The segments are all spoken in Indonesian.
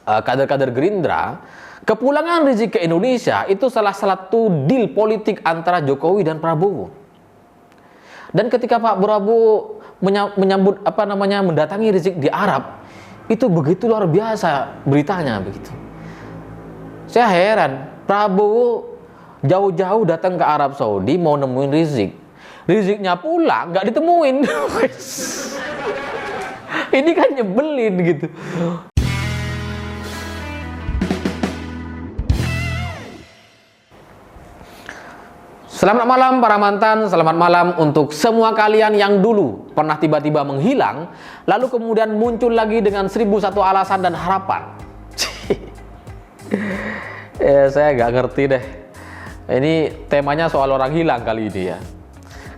kader-kader Gerindra, kepulangan Rizik ke Indonesia itu salah satu deal politik antara Jokowi dan Prabowo. Dan ketika Pak Prabowo menyambut mendatangi Rizik di Arab, itu begitu luar biasa beritanya begitu. Saya heran, Prabowo jauh-jauh datang ke Arab Saudi mau nemuin Rizik. Riziknya pulang nggak ditemuin. Ini kan nyebelin gitu. Selamat malam para mantan, selamat malam untuk semua kalian yang dulu pernah tiba-tiba menghilang, lalu kemudian muncul lagi dengan 1001 alasan dan harapan. Saya nggak ngerti deh. Ini temanya soal orang hilang kali ini ya.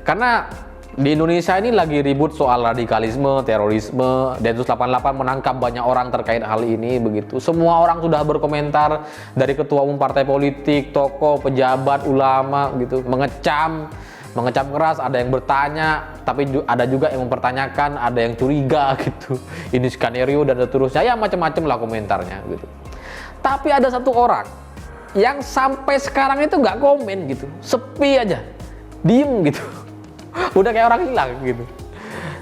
Karena di Indonesia ini lagi ribut soal radikalisme, terorisme. Densus 88 menangkap banyak orang terkait hal ini begitu. Semua orang sudah berkomentar, dari ketua umum partai politik, tokoh, pejabat, ulama gitu, mengecam keras. Ada yang bertanya, tapi ada juga yang mempertanyakan, ada yang curiga gitu. Ini skenario dan seterusnya, ya macam-macam lah komentarnya gitu. Tapi ada satu orang yang sampai sekarang itu nggak komen gitu, sepi aja, diem gitu. Udah kayak orang hilang gitu.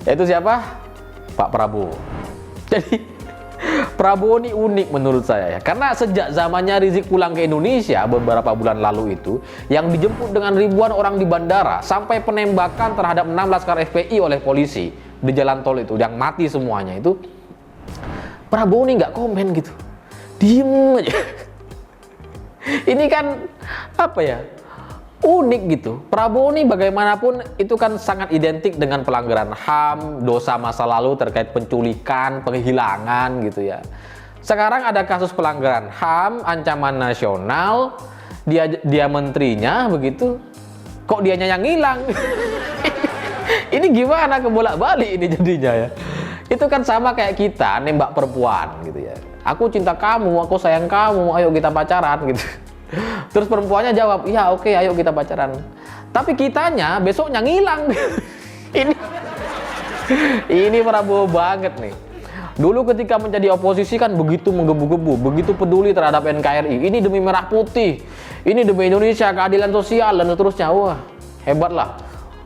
Yaitu siapa? Pak Prabowo. Jadi Prabowo ini unik menurut saya ya. Karena sejak zamannya Rizik pulang ke Indonesia beberapa bulan lalu itu, yang dijemput dengan ribuan orang di bandara, sampai penembakan terhadap 6 laskar FPI oleh polisi di jalan tol itu, yang mati semuanya itu, Prabowo ini nggak komen gitu, diem aja. Ini kan apa ya, unik gitu. Prabowo ini bagaimanapun itu kan sangat identik dengan pelanggaran HAM, dosa masa lalu terkait penculikan, penghilangan gitu ya. Sekarang ada kasus pelanggaran HAM, ancaman nasional, dia menterinya begitu, kok dianya yang hilang. Ini gimana kebolak-balik ini jadinya ya. Itu kan sama kayak kita nembak perempuan gitu ya. Aku cinta kamu, aku sayang kamu, ayo kita pacaran gitu. Terus perempuannya jawab, iya oke, ayo kita pacaran. Tapi kitanya besoknya ngilang. Ini Prabowo banget nih. Dulu ketika menjadi oposisi kan begitu menggebu-gebu, begitu peduli terhadap NKRI. Ini demi merah putih, ini demi Indonesia, keadilan sosial dan seterusnya. Wah, hebat lah.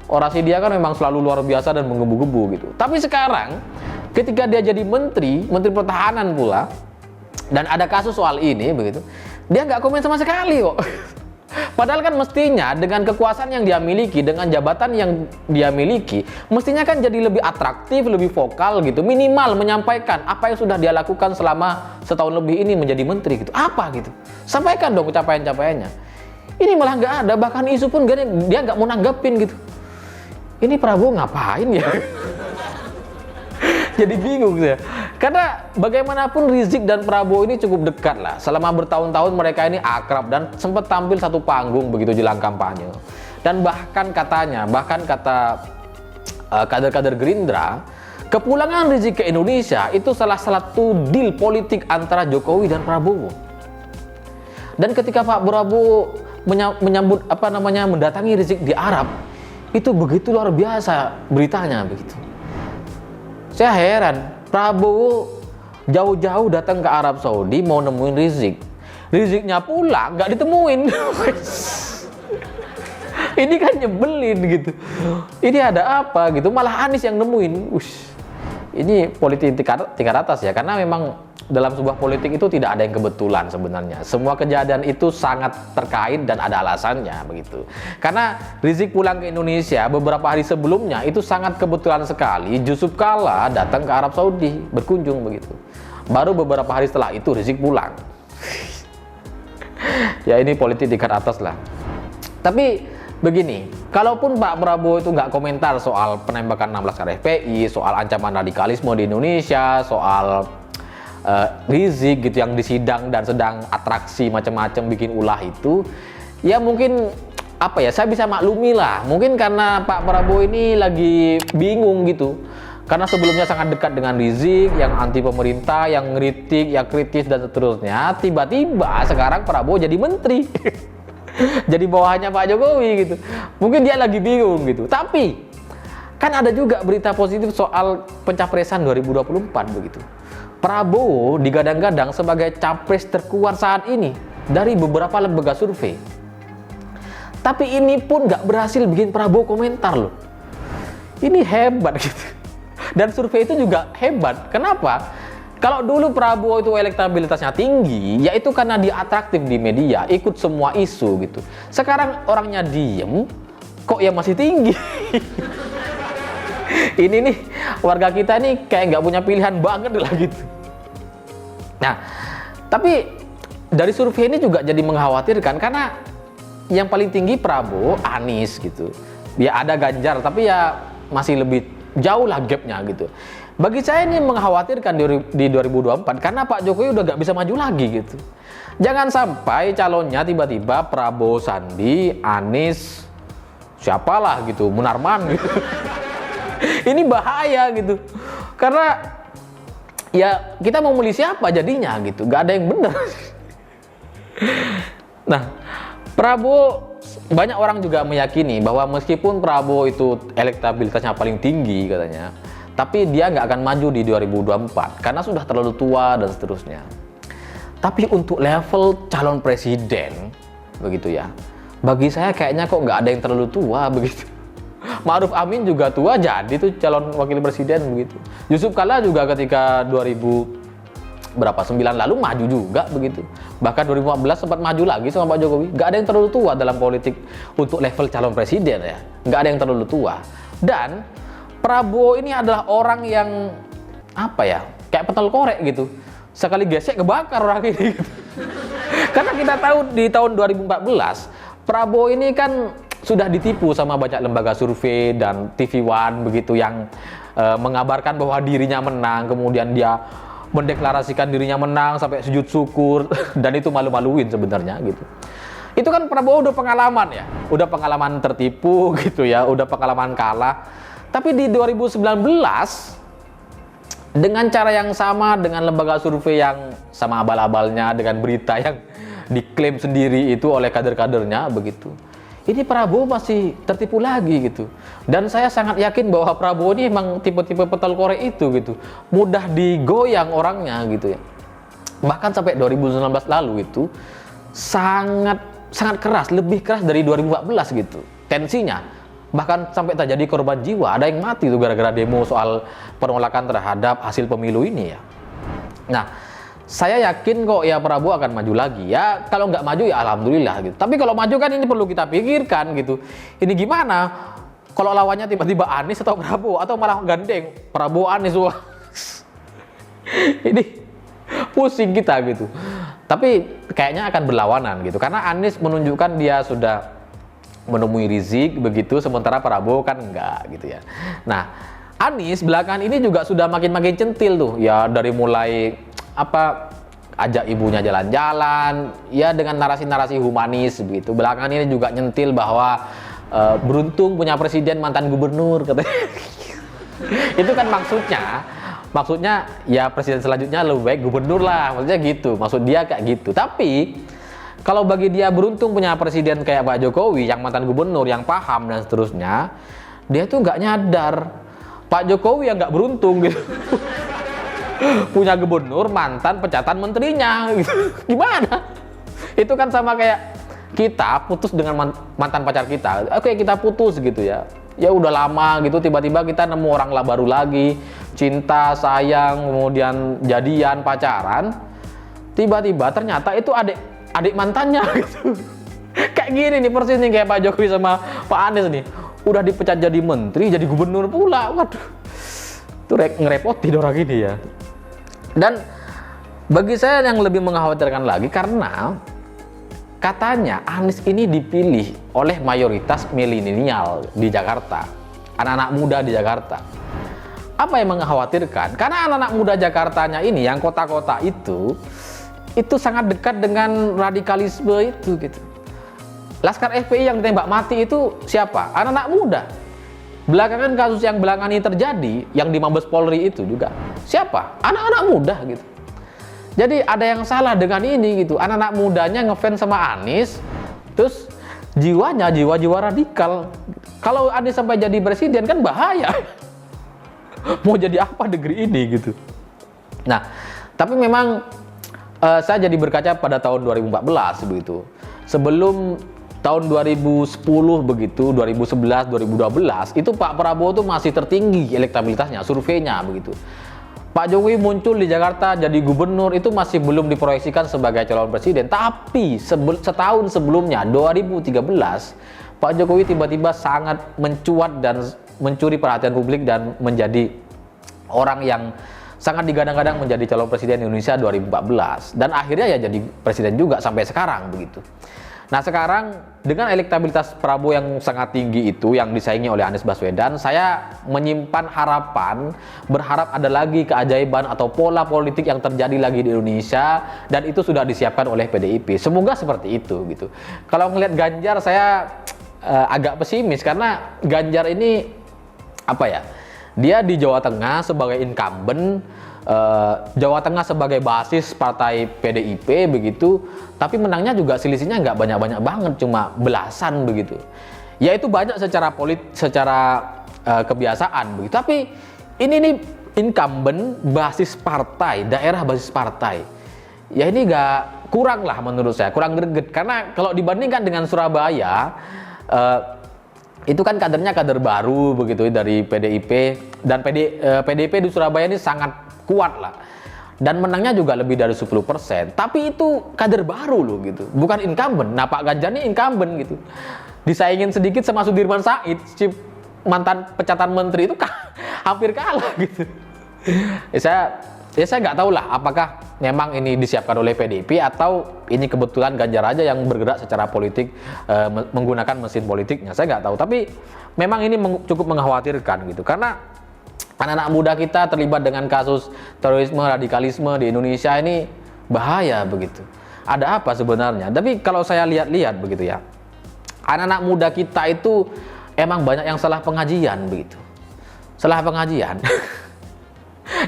Orasi dia kan memang selalu luar biasa dan menggebu-gebu gitu. Tapi sekarang ketika dia jadi menteri pertahanan pula, dan ada kasus soal ini begitu, dia nggak komen sama sekali kok. Padahal kan mestinya dengan kekuasaan yang dia miliki, dengan jabatan yang dia miliki, mestinya kan jadi lebih atraktif, lebih vokal gitu, minimal menyampaikan apa yang sudah dia lakukan selama setahun lebih ini menjadi menteri gitu. Apa gitu, sampaikan dong capaian-capaiannya. Ini malah nggak ada, bahkan isu pun dia nggak mau nanggepin gitu. Ini Prabowo ngapain ya? Jadi bingung saya. Karena bagaimanapun Rizik dan Prabowo ini cukup dekat lah. Selama bertahun-tahun mereka ini akrab dan sempat tampil satu panggung begitu jelang kampanye. Dan bahkan kata kader-kader Gerindra, kepulangan Rizik ke Indonesia itu salah satu deal politik antara Jokowi dan Prabowo. Dan ketika Pak Prabowo menyambut mendatangi Rizik di Arab, itu begitu luar biasa beritanya begitu. Saya heran, Prabowo jauh-jauh datang ke Arab Saudi mau nemuin Rizik. Riziknya pulang nggak ditemuin. Ini kan nyebelin gitu. Ini ada apa gitu, malah Anies yang nemuin. Ini politik tingkat atas ya, karena memang dalam sebuah politik itu tidak ada yang kebetulan sebenarnya. Semua kejadian itu sangat terkait dan ada alasannya begitu. Karena Rizik pulang ke Indonesia beberapa hari sebelumnya itu sangat kebetulan sekali, Yusuf Kalla datang ke Arab Saudi berkunjung begitu. Baru beberapa hari setelah itu Rizik pulang. Ya ini politik tingkat atas lah. Tapi begini, kalaupun Pak Prabowo itu nggak komentar soal penembakan 16 laskar FPI, soal ancaman radikalisme di Indonesia, soal Rizik gitu yang disidang dan sedang atraksi macam-macam bikin ulah itu, ya mungkin apa ya, saya bisa maklumi lah. Mungkin karena Pak Prabowo ini lagi bingung gitu. Karena sebelumnya sangat dekat dengan Rizik, yang anti pemerintah, yang ngeritik, yang kritis dan seterusnya. Tiba-tiba sekarang Prabowo jadi menteri. Jadi bawahannya Pak Jokowi gitu. Mungkin dia lagi bingung gitu. Tapi kan ada juga berita positif soal pencapresan 2024 begitu. Prabowo digadang-gadang sebagai capres terkuat saat ini dari beberapa lembaga survei. Tapi ini pun nggak berhasil bikin Prabowo komentar loh. Ini hebat gitu. Dan survei itu juga hebat. Kenapa? Kalau dulu Prabowo itu elektabilitasnya tinggi, yaitu karena dia atraktif di media, ikut semua isu gitu. Sekarang orangnya diem, kok ya masih tinggi. Ini nih warga kita nih kayak nggak punya pilihan banget lah gitu. Nah, tapi dari survei ini juga jadi mengkhawatirkan karena yang paling tinggi Prabowo, Anies gitu. Ya ada Ganjar, tapi ya masih lebih jauh lah gapnya gitu. Bagi saya ini mengkhawatirkan di 2024 karena Pak Jokowi udah nggak bisa maju lagi gitu. Jangan sampai calonnya tiba-tiba Prabowo, Sandi, Anies, siapalah gitu, Munarman gitu. Ini bahaya gitu. Karena ya kita mau milih siapa jadinya gitu, nggak ada yang benar. Nah, Prabowo, banyak orang juga meyakini bahwa meskipun Prabowo itu elektabilitasnya paling tinggi katanya, tapi dia nggak akan maju di 2024 karena sudah terlalu tua dan seterusnya. Tapi untuk level calon presiden begitu ya, bagi saya kayaknya kok nggak ada yang terlalu tua begitu. Ma'ruf Amin juga tua jadi tuh calon wakil presiden begitu. Yusuf Kalla juga ketika 2009 lalu maju juga begitu. Bahkan 2015 sempat maju lagi sama Pak Jokowi. Nggak ada yang terlalu tua dalam politik untuk level calon presiden ya. Nggak ada yang terlalu tua. Dan Prabowo ini adalah orang yang apa ya, kayak petel korek gitu. Sekali gesek kebakar orang ini gitu. Karena kita tahu di tahun 2014 Prabowo ini kan sudah ditipu sama banyak lembaga survei dan TV One begitu yang mengabarkan bahwa dirinya menang, kemudian dia mendeklarasikan dirinya menang sampai sujud syukur dan itu malu-maluin sebenarnya gitu. Itu kan Prabowo udah pengalaman ya, udah pengalaman tertipu gitu ya, udah pengalaman kalah. Tapi di 2019 dengan cara yang sama, dengan lembaga survei yang sama abal-abalnya, dengan berita yang diklaim sendiri itu oleh kader-kadernya begitu. Ini Prabowo masih tertipu lagi gitu. Dan saya sangat yakin bahwa Prabowo ini emang tipe-tipe petel korek itu gitu. Mudah digoyang orangnya gitu ya. Bahkan sampai 2019 lalu itu sangat keras, lebih keras dari 2014 gitu. Tensinya. Bahkan sampai terjadi korban jiwa, ada yang mati tuh gara-gara demo soal penolakan terhadap hasil pemilu ini ya. Nah, saya yakin kok ya Prabowo akan maju lagi ya. Kalau nggak maju ya alhamdulillah gitu. Tapi kalau maju kan ini perlu kita pikirkan gitu. Ini gimana kalau lawannya tiba-tiba Anies atau Prabowo atau malah gandeng Prabowo Anies. Wah. Ini pusing kita gitu. Tapi kayaknya akan berlawanan gitu. Karena Anies menunjukkan dia sudah menemui Rizik begitu, sementara Prabowo kan enggak gitu ya. Nah, Anies belakangan ini juga sudah makin centil tuh ya, dari mulai ajak ibunya jalan-jalan ya dengan narasi-narasi humanis begitu. Belakangan ini juga nyentil bahwa beruntung punya presiden mantan gubernur katanya. Itu kan maksudnya ya presiden selanjutnya lebih baik gubernur lah, maksudnya gitu, maksud dia kayak gitu. Tapi kalau bagi dia beruntung punya presiden kayak Pak Jokowi yang mantan gubernur, yang paham dan seterusnya, dia tuh nggak nyadar Pak Jokowi yang nggak beruntung gitu. Punya gubernur mantan pecatan menterinya gitu. Gimana? Itu kan sama kayak kita putus dengan mantan pacar kita. Oke, kita putus gitu ya. Ya udah lama gitu, tiba-tiba kita nemu orang lah baru lagi, cinta, sayang, kemudian jadian, pacaran. Tiba-tiba ternyata itu adik mantannya gitu. Kayak gini nih persis nih kayak Pak Jokowi sama Pak Anies nih. Udah dipecat jadi menteri, jadi gubernur pula. Waduh. Itu ngerepotin orang ini ya. Dan bagi saya yang lebih mengkhawatirkan lagi karena katanya Anies ini dipilih oleh mayoritas milenial di Jakarta, anak-anak muda di Jakarta. Apa yang mengkhawatirkan? Karena anak-anak muda Jakartanya ini yang kota-kota itu sangat dekat dengan radikalisme itu gitu. Laskar FPI yang ditembak mati itu siapa? Anak-anak muda. Belakangan kasus yang belakangan ini terjadi, yang di Mabes Polri itu juga siapa? Anak-anak muda gitu. Jadi ada yang salah dengan ini gitu. Anak-anak mudanya ngefans sama Anies, terus jiwanya jiwa-jiwa radikal. Kalau Anies sampai jadi presiden kan bahaya. Mau jadi apa negeri ini gitu. Nah, Tapi memang saya jadi berkaca pada tahun 2014 begitu. Sebelum tahun 2010 begitu, 2011, 2012 itu Pak Prabowo tuh masih tertinggi elektabilitasnya, surveinya begitu. Pak Jokowi muncul di Jakarta jadi gubernur itu masih belum diproyeksikan sebagai calon presiden, tapi setahun sebelumnya 2013 Pak Jokowi tiba-tiba sangat mencuat dan mencuri perhatian publik dan menjadi orang yang sangat digadang-gadang menjadi calon presiden Indonesia 2014 dan akhirnya ya jadi presiden juga sampai sekarang begitu. Nah sekarang dengan elektabilitas Prabowo yang sangat tinggi itu yang disaingi oleh Anies Baswedan, saya menyimpan harapan, berharap ada lagi keajaiban atau pola politik yang terjadi lagi di Indonesia dan itu sudah disiapkan oleh PDIP. Semoga seperti itu gitu. Kalau ngelihat Ganjar saya agak pesimis karena Ganjar ini apa ya? Dia di Jawa Tengah sebagai incumbent, Jawa Tengah sebagai basis partai PDIP begitu, tapi menangnya juga selisihnya nggak banyak-banyak banget, cuma belasan begitu. Ya itu banyak secara kebiasaan begitu. Tapi ini nih incumbent basis partai, daerah basis partai. Ya ini nggak kurang lah menurut saya, kurang greget karena kalau dibandingkan dengan Surabaya. Itu kan kadernya kader baru begitu dari PDIP dan PDIP di Surabaya ini sangat kuat lah dan menangnya juga lebih dari 10%, tapi itu kader baru loh gitu, bukan incumbent. Nah Pak Ganjar ini incumbent gitu, disaingin sedikit sama Sudirman Said, si mantan pecatan menteri itu hampir kalah gitu. Saya nggak tahu lah apakah memang ini disiapkan oleh PDIP atau ini kebetulan Ganjar aja yang bergerak secara politik menggunakan mesin politiknya. Saya nggak tahu, tapi memang ini cukup mengkhawatirkan gitu karena anak-anak muda kita terlibat dengan kasus terorisme, radikalisme di Indonesia ini bahaya begitu. Ada apa sebenarnya? Tapi kalau saya lihat-lihat begitu ya, anak-anak muda kita itu emang banyak yang salah pengajian begitu, salah pengajian.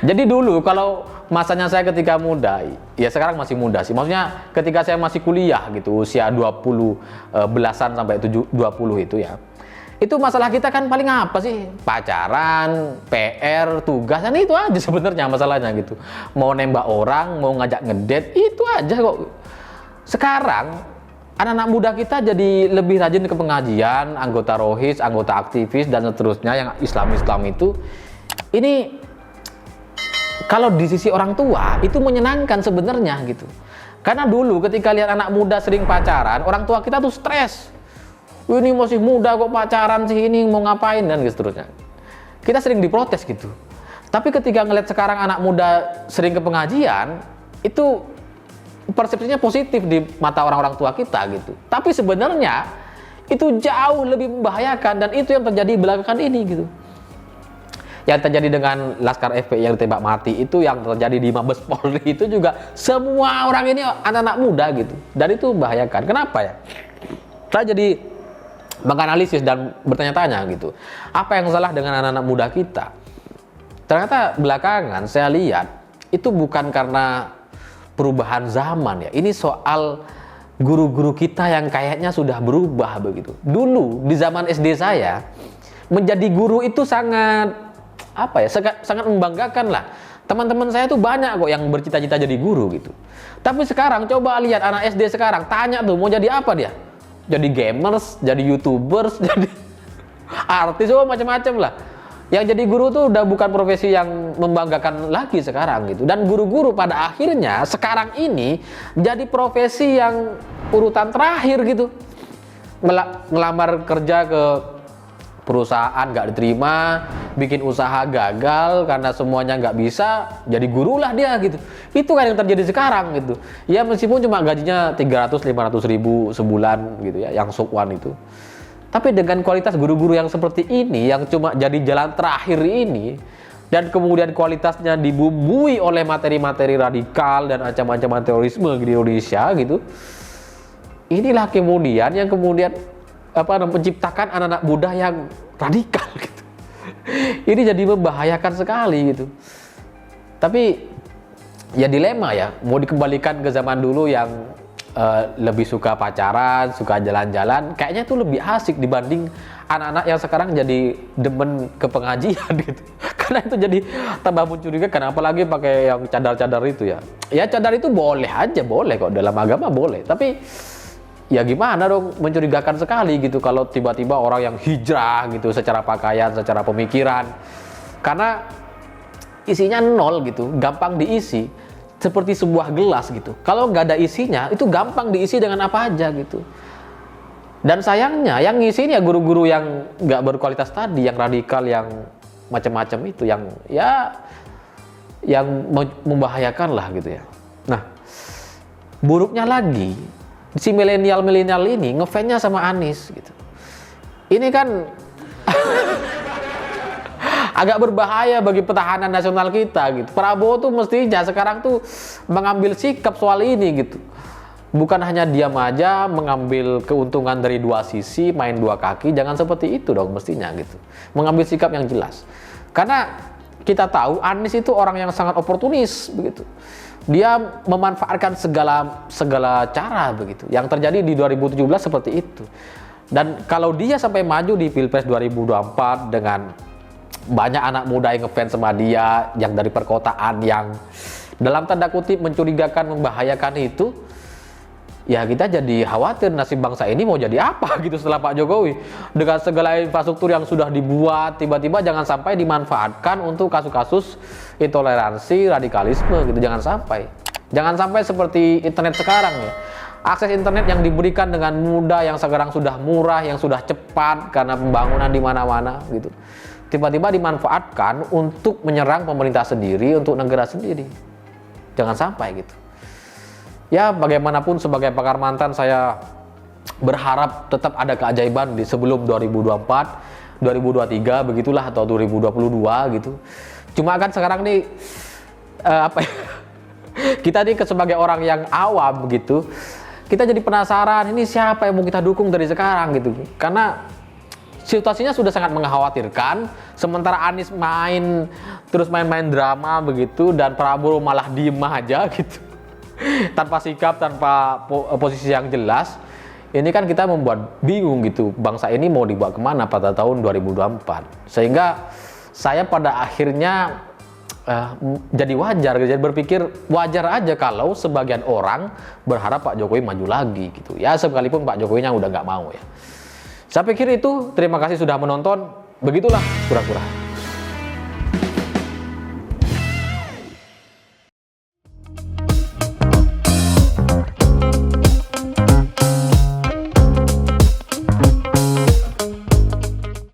Jadi dulu kalau masanya saya ketika muda, ya sekarang masih muda sih. Maksudnya ketika saya masih kuliah gitu, usia 20 belasan sampai 20 itu ya. Itu masalah kita kan paling apa sih? Pacaran, PR, tugas, dan itu aja sebenarnya masalahnya gitu. Mau nembak orang, mau ngajak ngedate, itu aja kok. Sekarang anak-anak muda kita jadi lebih rajin ke pengajian, anggota rohis, anggota aktivis dan seterusnya yang Islam itu. Ini kalau di sisi orang tua itu menyenangkan sebenarnya gitu. Karena dulu ketika lihat anak muda sering pacaran, orang tua kita tuh stres. Ini masih muda kok pacaran sih, ini mau ngapain dan seterusnya. Kita sering diprotes gitu. Tapi ketika ngeliat sekarang anak muda sering ke pengajian, itu persepsinya positif di mata orang-orang tua kita gitu. Tapi sebenarnya itu jauh lebih membahayakan dan itu yang terjadi belakangan ini gitu. Yang terjadi dengan Laskar FPI yang ditembak mati itu, yang terjadi di Mabes Polri itu juga semua orang ini anak-anak muda gitu. Dan itu membahayakan. Kenapa ya? Saya jadi menganalisis dan bertanya-tanya gitu. Apa yang salah dengan anak-anak muda kita? Ternyata belakangan saya lihat itu bukan karena perubahan zaman ya. Ini soal guru-guru kita yang kayaknya sudah berubah begitu. Dulu di zaman SD saya menjadi guru itu sangat sangat membanggakan lah. Teman-teman saya tuh banyak kok yang bercita-cita jadi guru gitu. Tapi sekarang coba lihat anak SD sekarang, tanya tuh mau jadi apa dia? Jadi gamers, jadi YouTubers, jadi artis, macam-macam lah. Yang jadi guru tuh udah bukan profesi yang membanggakan lagi sekarang gitu. Dan guru-guru pada akhirnya sekarang ini jadi profesi yang urutan terakhir gitu. Ngelamar kerja ke perusahaan nggak diterima, bikin usaha gagal karena semuanya nggak bisa, jadi guru lah dia gitu. Itu kan yang terjadi sekarang gitu. Ya meskipun cuma gajinya 300-500 ribu sebulan gitu ya, yang sub one itu. Tapi dengan kualitas guru-guru yang seperti ini, yang cuma jadi jalan terakhir ini, dan kemudian kualitasnya dibumbui oleh materi-materi radikal dan ancaman-ancaman terorisme di Indonesia gitu. Inilah kemudian yang menciptakan anak-anak muda yang radikal gitu. Ini jadi membahayakan sekali gitu. Tapi ya dilema ya, mau dikembalikan ke zaman dulu yang lebih suka pacaran, suka jalan-jalan, kayaknya itu lebih asik dibanding anak-anak yang sekarang jadi demen ke pengajian gitu. Karena itu jadi tambah mencurigakan, apalagi pakai yang cadar-cadar itu ya. Ya cadar itu boleh aja, boleh kok dalam agama boleh. Tapi ya gimana dong, mencurigakan sekali gitu kalau tiba-tiba orang yang hijrah gitu secara pakaian, secara pemikiran. Karena isinya nol gitu, gampang diisi. Seperti sebuah gelas gitu. Kalau nggak ada isinya, itu gampang diisi dengan apa aja gitu. Dan sayangnya, yang ngisi ini ya guru-guru yang nggak berkualitas tadi, yang radikal, yang macam-macam itu, yang membahayakan lah gitu ya. Nah, buruknya lagi, si milenial ini ngefansnya sama Anies gitu. Ini kan agak berbahaya bagi pertahanan nasional kita gitu. Prabowo tuh mestinya sekarang tuh mengambil sikap soal ini gitu. Bukan hanya diam aja mengambil keuntungan dari dua sisi, main dua kaki, jangan seperti itu dong mestinya gitu. Mengambil sikap yang jelas. Karena kita tahu Anies itu orang yang sangat oportunis begitu. Dia memanfaatkan segala cara begitu. Yang terjadi di 2017 seperti itu. Dan kalau dia sampai maju di Pilpres 2024 dengan banyak anak muda yang ngefans sama dia, yang dari perkotaan, yang dalam tanda kutip mencurigakan, membahayakan itu, ya kita jadi khawatir nasib bangsa ini mau jadi apa gitu setelah Pak Jokowi. Dengan segala infrastruktur yang sudah dibuat, tiba-tiba jangan sampai dimanfaatkan untuk kasus-kasus intoleransi, radikalisme gitu, jangan sampai. Jangan sampai seperti internet sekarang ya. Akses internet yang diberikan dengan mudah, yang sekarang sudah murah, yang sudah cepat karena pembangunan di mana-mana gitu. Tiba-tiba dimanfaatkan untuk menyerang pemerintah sendiri, untuk negara sendiri. Jangan sampai gitu. Ya bagaimanapun sebagai pakar mantan saya berharap tetap ada keajaiban di sebelum 2024, 2023 begitulah atau 2022 gitu. Cuma kan sekarang nih kita nih sebagai orang yang awam gitu, kita jadi penasaran ini siapa yang mau kita dukung dari sekarang gitu. Karena situasinya sudah sangat mengkhawatirkan, sementara Anies terus main drama begitu dan Prabowo malah diem aja gitu. Tanpa sikap, tanpa posisi yang jelas, ini kan kita membuat bingung gitu, bangsa ini mau dibawa kemana pada tahun 2024. Sehingga saya pada akhirnya jadi berpikir wajar aja kalau sebagian orang berharap Pak Jokowi maju lagi gitu. Ya sekalipun Pak Jokowinya udah nggak mau ya. Saya pikir itu, terima kasih sudah menonton, begitulah kura-kura.